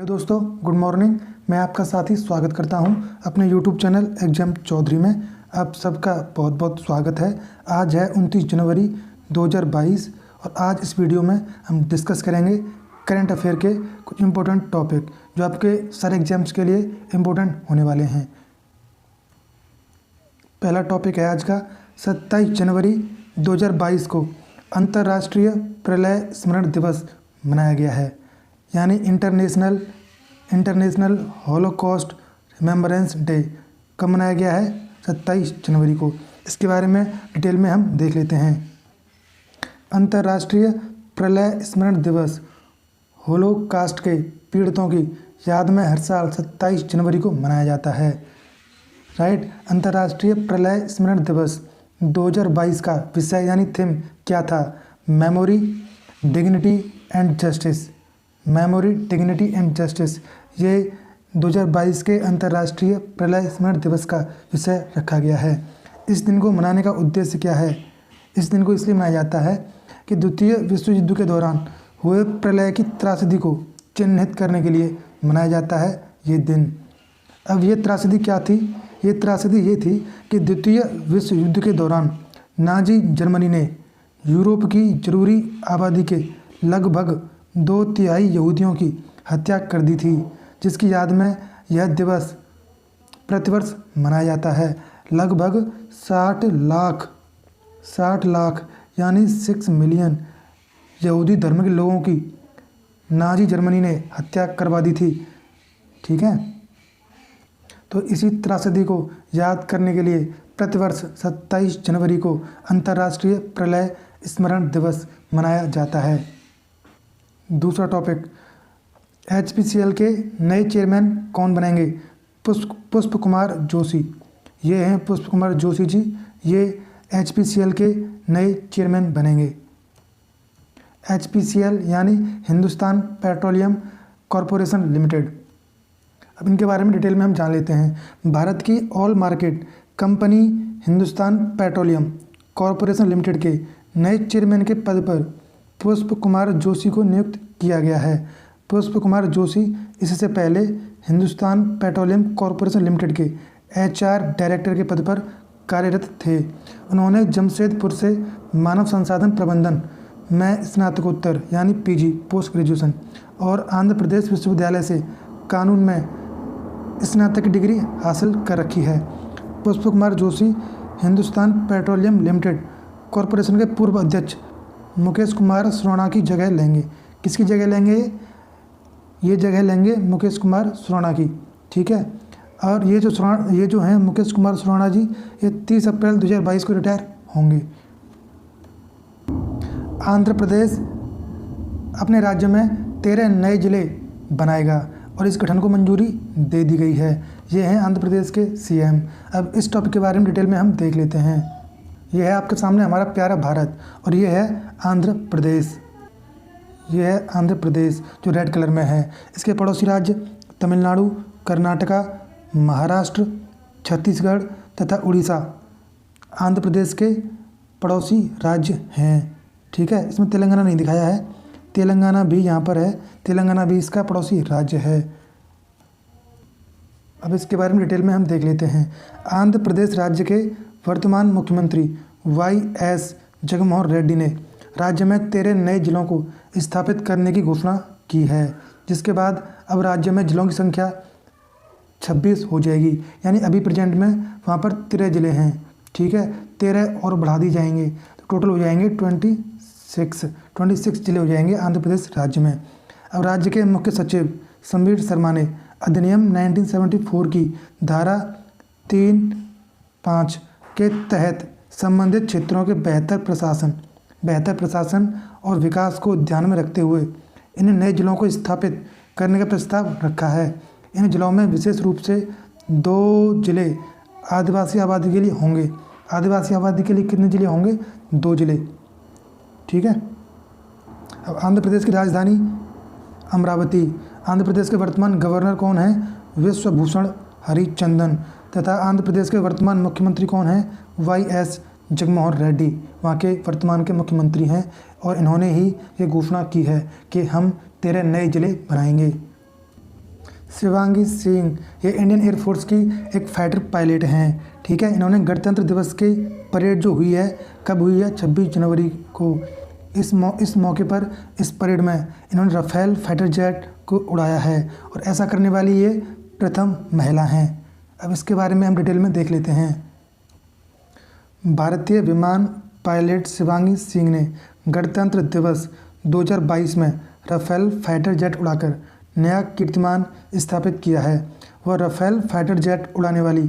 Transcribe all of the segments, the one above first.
Hello दोस्तों, good morning. मैं आपका साथी स्वागत करता हूं अपने यूट्यूब चैनल एग्जाम चौधरी में। आप सबका बहुत बहुत स्वागत है। आज है 29 जनवरी 2022 और आज इस वीडियो में हम डिस्कस करेंगे करंट अफेयर के कुछ इम्पोर्टेंट टॉपिक जो आपके सारे एग्जाम्स के लिए इम्पोर्टेंट होने वाले हैं। पहला टॉपिक है आज का 27 जनवरी 2022 को अंतर्राष्ट्रीय प्रलय स्मरण दिवस मनाया गया है, यानी इंटरनेशनल हॉलोकॉस्ट रिमेम्बरेंस डे कब मनाया गया है? 27 जनवरी को। इसके बारे में डिटेल में हम देख लेते हैं। अंतर्राष्ट्रीय प्रलय स्मरण दिवस होलोकास्ट के पीड़ितों की याद में हर साल 27 जनवरी को मनाया जाता है। राइट। अंतर्राष्ट्रीय प्रलय स्मरण दिवस 2022 का विषय यानी थीम क्या था? Memory, dignity and justice. Memory, dignity and justice, ये 2022 के अंतर्राष्ट्रीय प्रलय स्मरण दिवस का विषय रखा गया है। इस दिन को मनाने का उद्देश्य क्या है? इस दिन को इसलिए मनाया जाता है कि द्वितीय विश्व युद्ध के दौरान हुए प्रलय की त्रासदी को चिन्हित करने के लिए मनाया जाता है ये दिन। अब ये त्रासदी क्या थी? ये त्रासदी ये थी कि द्वितीय विश्व युद्ध के दौरान नाजी जर्मनी ने यूरोप की जरूरी आबादी के लगभग 2/3 यहूदियों की हत्या कर दी थी, जिसकी याद में यह दिवस प्रतिवर्ष मनाया जाता है। लगभग 60 लाख यानी 6 मिलियन यहूदी धर्म के लोगों की नाजी जर्मनी ने हत्या करवा दी थी। ठीक है, तो इसी त्रासदी को याद करने के लिए प्रतिवर्ष 27 जनवरी को अंतर्राष्ट्रीय प्रलय स्मरण दिवस मनाया जाता है। दूसरा टॉपिक, HPCL के नए चेयरमैन कौन बनेंगे? पुष्प कुमार जोशी। ये हैं पुष्प कुमार जोशी जी, ये HPCL के नए चेयरमैन बनेंगे। HPCL यानी हिंदुस्तान पेट्रोलियम कॉरपोरेशन लिमिटेड। अब इनके बारे में डिटेल में हम जान लेते हैं। भारत की all market company Hindustan petroleum corporation limited के नए चेयरमैन के पद पर पुष्प कुमार जोशी को नियुक्त किया गया है। पुष्प कुमार जोशी इससे पहले हिंदुस्तान पेट्रोलियम कॉरपोरेशन लिमिटेड के HR डायरेक्टर के पद पर कार्यरत थे। उन्होंने जमशेदपुर से मानव संसाधन प्रबंधन में स्नातकोत्तर यानी PG पोस्ट ग्रेजुएशन और आंध्र प्रदेश विश्वविद्यालय से कानून में स्नातक की डिग्री हासिल कर रखी है। पुष्प Kumar Joshi Hindustan petroleum limited corporation के पूर्व अध्यक्ष मुकेश कुमार सुराणा की जगह लेंगे। किसकी जगह लेंगे? ये जगह लेंगे मुकेश कुमार सुराणा की। ठीक है, और ये जो हैं मुकेश कुमार सुराणा जी, ये 30 अप्रैल 2022 को रिटायर होंगे। आंध्र प्रदेश अपने राज्य में 13 नए जिले बनाएगा और इस गठन को मंजूरी दे दी गई है। ये हैं आंध्र प्रदेश के CM। अब इस टॉपिक के बारे में डिटेल में हम देख लेते हैं। यह है आपके सामने हमारा प्यारा भारत और ये है आंध्र प्रदेश। ये है आंध्र प्रदेश जो रेड कलर में है। इसके पड़ोसी राज्य तमिलनाडु, कर्नाटका, महाराष्ट्र, छत्तीसगढ़ तथा उड़ीसा आंध्र प्रदेश के पड़ोसी राज्य हैं। ठीक है, इसमें तेलंगाना नहीं दिखाया है। तेलंगाना भी यहाँ पर है, तेलंगाना भी इसका पड़ोसी राज्य है। अब इसके बारे में डिटेल में हम देख लेते हैं। आंध्र प्रदेश राज्य के वर्तमान मुख्यमंत्री YS जगनमोहन रेड्डी ने राज्य में 13 नए जिलों को स्थापित करने की घोषणा की है, जिसके बाद अब राज्य में जिलों की संख्या 26 हो जाएगी। यानी अभी प्रेजेंट में वहाँ पर 13 जिले हैं। ठीक है, 13 और बढ़ा दी जाएंगे तो टोटल हो जाएंगे 26 जिले हो जाएंगे आंध्र प्रदेश राज्य में। अब राज्य के मुख्य सचिव समीर शर्मा ने अधिनियम 1974 की धारा 3(5) के तहत संबंधित क्षेत्रों के बेहतर प्रशासन और विकास को ध्यान में रखते हुए इन नए जिलों को स्थापित करने का प्रस्ताव रखा है। इन जिलों में विशेष रूप से 2 जिले आदिवासी आबादी के लिए होंगे। आदिवासी आबादी के लिए कितने जिले होंगे? 2 जिले। ठीक है, अब आंध्र प्रदेश की राजधानी अमरावती। आंध्र प्रदेश के वर्तमान गवर्नर कौन हैं? विश्वभूषण हरिचंदन। तथा आंध्र प्रदेश के वर्तमान मुख्यमंत्री कौन हैं? YS जगनमोहन रेड्डी वहाँ के वर्तमान के मुख्यमंत्री हैं और इन्होंने ही ये घोषणा की है कि हम 13 नए जिले बनाएंगे। शिवांगी सिंह ये इंडियन एयरफोर्स की एक फाइटर पायलट हैं। ठीक है, इन्होंने गणतंत्र दिवस की परेड जो हुई है कब हुई है, 26 जनवरी को। इस मौके पर इस परेड में इन्होंने राफेल फाइटर जेट को उड़ाया है और ऐसा करने वाली ये प्रथम महिला हैं। अब इसके बारे में हम डिटेल में देख लेते हैं। भारतीय विमान पायलट शिवांगी सिंह ने गणतंत्र दिवस 2022 में राफेल फाइटर जेट उड़ाकर नया कीर्तिमान स्थापित किया है। वह राफेल फाइटर जेट उड़ाने वाली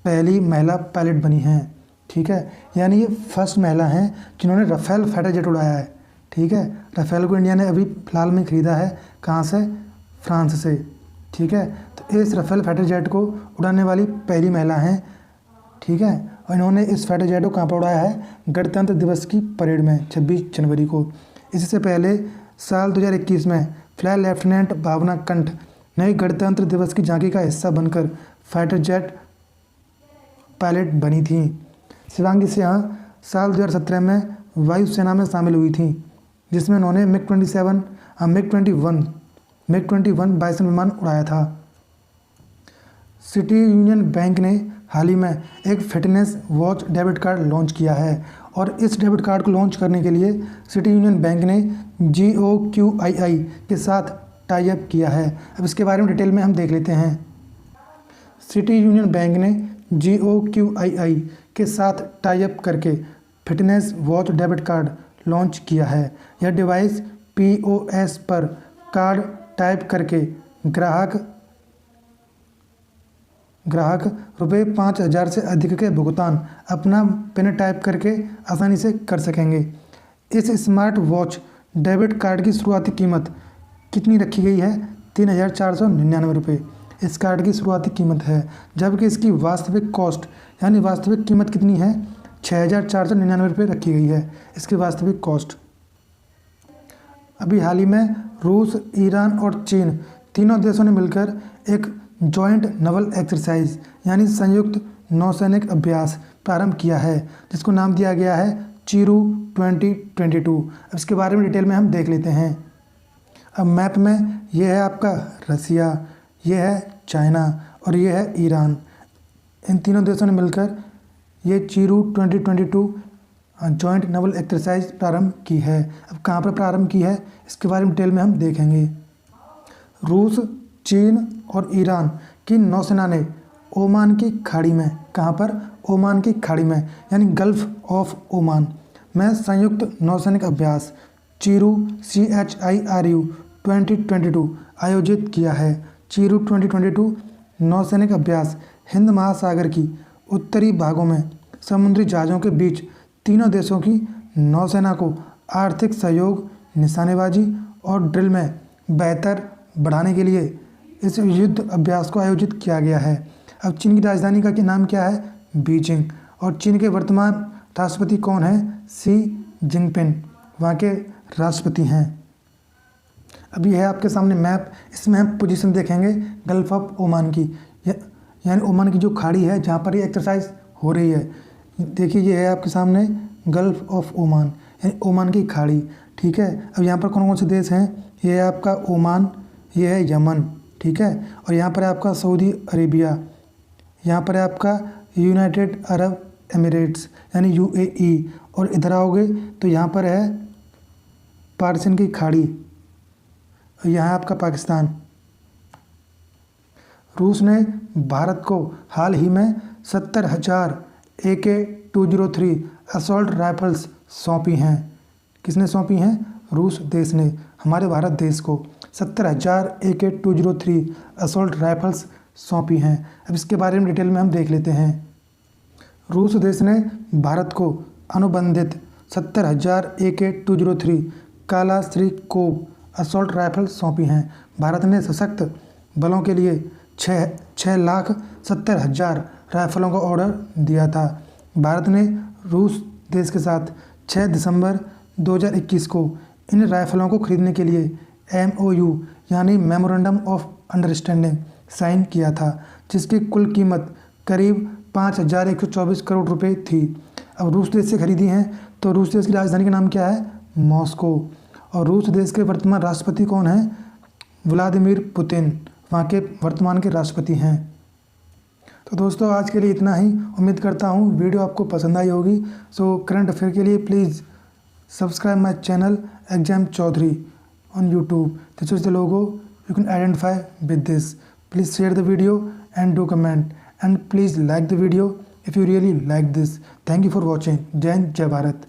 पहली महिला पायलट बनी हैं। ठीक है, यानी ये फर्स्ट महिला हैं जिन्होंने राफेल फाइटर जेट उड़ाया है। ठीक है, राफेल को इंडिया ने अभी फ़िलहाल में ख़रीदा है, कहाँ से, फ्रांस से। ठीक है, तो इस राफेल फाइटर जेट को उड़ाने वाली पहली महिला हैं। ठीक है, और इन्होंने इस फाइटर जेट को कहाँ पर उड़ाया है, गणतंत्र दिवस की परेड में 26 जनवरी को। इससे पहले साल 2021 में फ्लाइट लेफ्टिनेंट भावना कंठ नई गणतंत्र दिवस की झांकी का हिस्सा बनकर फाइटर जेट पायलट बनी थी। शिवांगी सिंह साल 2017 में वायुसेना में शामिल हुई थी, जिसमें उन्होंने मिग 21 बाइसन विमान उड़ाया था। सिटी यूनियन बैंक ने हाल ही में एक fitness watch debit card launch किया है और इस डेबिट कार्ड को लॉन्च करने के लिए सिटी यूनियन बैंक ने GOQII के साथ टाई अप किया है। अब इसके बारे में डिटेल में हम देख लेते हैं। सिटी यूनियन बैंक ने GOQII के साथ टाई अप करके fitness watch debit card launch किया है। यह डिवाइस POS पर कार्ड टाइप करके ग्राहक रुपये 5,000 से अधिक के भुगतान अपना पिन टाइप करके आसानी से कर सकेंगे। इस स्मार्ट वॉच डेबिट कार्ड की शुरुआती कीमत कितनी रखी गई है, 3,499 रुपये इस कार्ड की शुरुआती कीमत है, जबकि इसकी वास्तविक कॉस्ट यानी वास्तविक कीमत कितनी है, 6,499 रुपये रखी गई है इसकी वास्तविक कॉस्ट। अभी हाल ही में रूस, ईरान और चीन तीनों देशों ने मिलकर एक जॉइंट नवल एक्सरसाइज यानी संयुक्त नौसैनिक अभ्यास प्रारंभ किया है, जिसको नाम दिया गया है चीरू 2022। अब इसके बारे में डिटेल में हम देख लेते हैं। अब मैप में ये है आपका रसिया, ये है चाइना और ये है ईरान। इन तीनों देशों ने मिलकर ये चीरू 2022 जॉइंट नवल एक्सरसाइज प्रारंभ की है। अब कहाँ पर प्रारंभ की है इसके बारे में डिटेल में हम देखेंगे। रूस, चीन और ईरान की नौसेना ने ओमान की खाड़ी में, कहाँ पर, ओमान की खाड़ी में यानी गल्फ ऑफ ओमान में संयुक्त नौसैनिक अभ्यास चीरू CHIRU 2022 आयोजित किया है। चीरू 2022 नौसैनिक अभ्यास हिंद महासागर की उत्तरी भागों में समुद्री जहाज़ों के बीच तीनों देशों की नौसेना को आर्थिक सहयोग, निशानेबाजी और ड्रिल में बेहतर बढ़ाने के लिए इस युद्ध अभ्यास को आयोजित किया गया है। अब चीन की राजधानी का नाम क्या है, बीजिंग, और चीन के वर्तमान राष्ट्रपति कौन है, शी जिनपिंग वहाँ के राष्ट्रपति हैं। अब ये है आपके सामने मैप, इसमें हम पोजीशन देखेंगे गल्फ ऑफ ओमान की, यानी ओमान की जो खाड़ी है जहाँ पर ये एक्सरसाइज हो रही है। देखिए ये है आपके सामने गल्फ ऑफ ओमान यानी ओमान की खाड़ी। ठीक है, अब यहाँ पर कौन कौन से देश हैं, ये है आपका ओमान, ये है यमन, ठीक है, और यहाँ पर है आपका सऊदी अरेबिया, यहाँ पर है आपका यूनाइटेड अरब एमिरेट्स यानी UAE, और इधर आओगे तो यहाँ पर है पार्सियन की खाड़ी, यहाँ है आपका पाकिस्तान। रूस ने भारत को हाल ही में 70,000 AK-203 असॉल्ट राइफल्स सौंपी हैं। किसने सौंपी हैं, रूस देश ने हमारे भारत देश को 70,000 AK-203 असॉल्ट राइफल्स सौंपी हैं। अब इसके बारे में डिटेल में हम देख लेते हैं। रूस देश ने भारत को अनुबंधित 70,000 AK-203 कालाश्निकोव असॉल्ट राइफल्स सौंपी हैं। भारत ने सशक्त बलों के लिए 6,70,000 राइफलों का ऑर्डर दिया था। भारत ने रूस देश के साथ 6 दिसंबर 2021 को इन राइफलों को खरीदने के लिए MOU यानी मेमोरेंडम ऑफ अंडरस्टैंडिंग साइन किया था, जिसकी कुल कीमत करीब 5,124 करोड़ रुपए थी। अब रूस देश से खरीदी हैं तो रूस देश की राजधानी का नाम क्या है, मॉस्को, और रूस देश के वर्तमान राष्ट्रपति कौन हैं, व्लादिमीर पुतिन। वहाँ के वर्तमान के राष्ट्रपति हैं। तो दोस्तों आज के लिए इतना ही। उम्मीद करता हूँ वीडियो आपको पसंद आई होगी। सो करंट अफेयर के लिए please subscribe my channel exam Chaudhary on YouTube. This is the logo. You can identify with this. Please share the video and do comment. And please like the video if you really like this. Thank you for watching. Jai Hind, Jai Bharat.